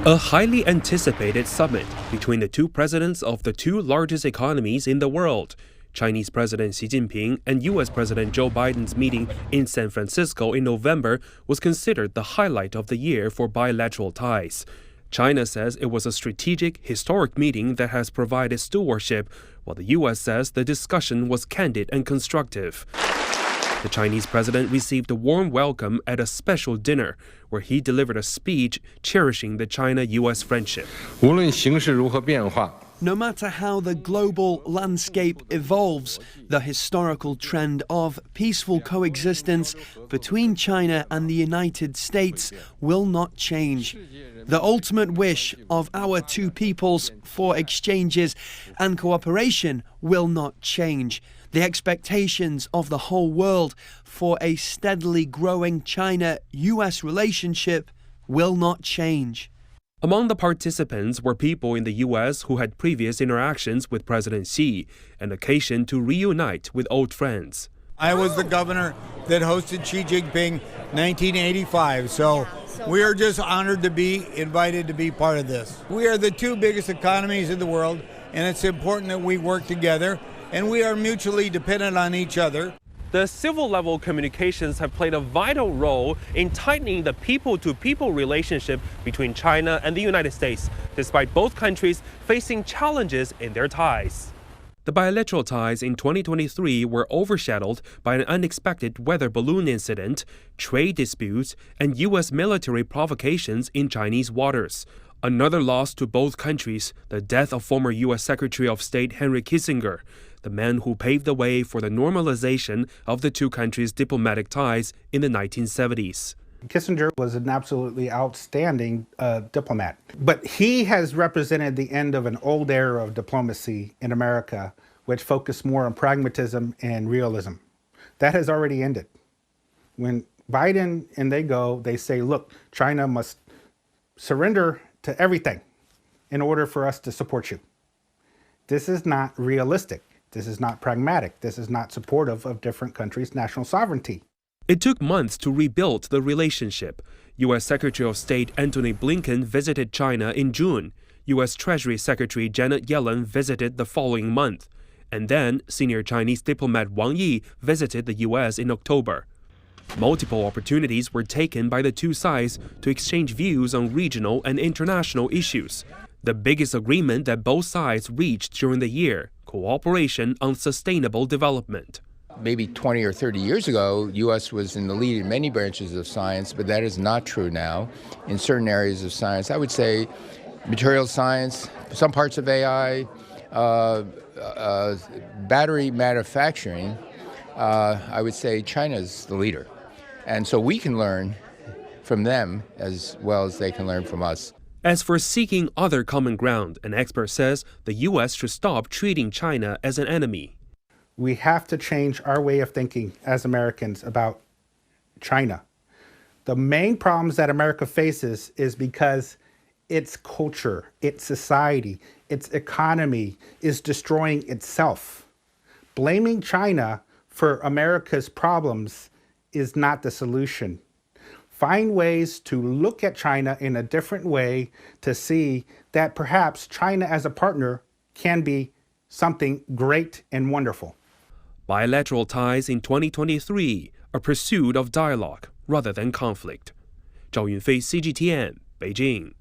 A highly anticipated summit between the two presidents of the two largest economies in the world, Chinese President Xi Jinping and U.S. President Joe Biden's meeting in San Francisco in November, was considered the highlight of the year for bilateral ties. China says it was a strategic, historic meeting that has provided stewardship, while the U.S. says the discussion was candid and constructive. The Chinese president received a warm welcome at a special dinner, where he delivered a speech cherishing the China-U.S. friendship. No matter how the global landscape evolves, the historical trend of peaceful coexistence between China and the United States will not change. The ultimate wish of our two peoples for exchanges and cooperation will not change. The expectations of the whole world for a steadily growing China-US relationship will not change. Among the participants were people in the U.S. who had previous interactions with President Xi, an occasion to reunite with old friends. I was the governor that hosted Xi Jinping 1985, so we are just honored to be invited to be part of this. We are the two biggest economies in the world, and it's important that we work together, and we are mutually dependent on each other. The civil-level communications have played a vital role in tightening the people-to-people relationship between China and the United States, despite both countries facing challenges in their ties. The bilateral ties in 2023 were overshadowed by an unexpected weather balloon incident, trade disputes, and U.S. military provocations in Chinese waters. Another loss to both countries, the death of former U.S. Secretary of State Henry Kissinger, the man who paved the way for the normalization of the two countries' diplomatic ties in the 1970s. Kissinger was an absolutely outstanding diplomat, but he has represented the end of an old era of diplomacy in America, which focused more on pragmatism and realism. That has already ended. When Biden and they say, look, China must surrender to everything in order for us to support you. This is not realistic. This is not pragmatic. This is not supportive of different countries' national sovereignty. It took months to rebuild the relationship. U.S. Secretary of State Antony Blinken visited China in June. U.S. Treasury Secretary Janet Yellen visited the following month. And then senior Chinese diplomat Wang Yi visited the U.S. in October. Multiple opportunities were taken by the two sides to exchange views on regional and international issues. The biggest agreement that both sides reached during the year: cooperation on sustainable development. Maybe 20 or 30 years ago, the U.S. was in the lead in many branches of science, but that is not true now. In certain areas of science, I would say material science, some parts of AI, battery manufacturing, I would say China's the leader. And so we can learn from them as well as they can learn from us. As for seeking other common ground, an expert says the U.S. should stop treating China as an enemy. We have to change our way of thinking as Americans about China. The main problems that America faces is because its culture, its society, its economy is destroying itself. Blaming China for America's problems is not the solution. Find ways to look at China in a different way to see that perhaps China as a partner can be something great and wonderful. Bilateral ties in 2023, a pursuit of dialogue rather than conflict. Zhao Yunfei, CGTN, Beijing.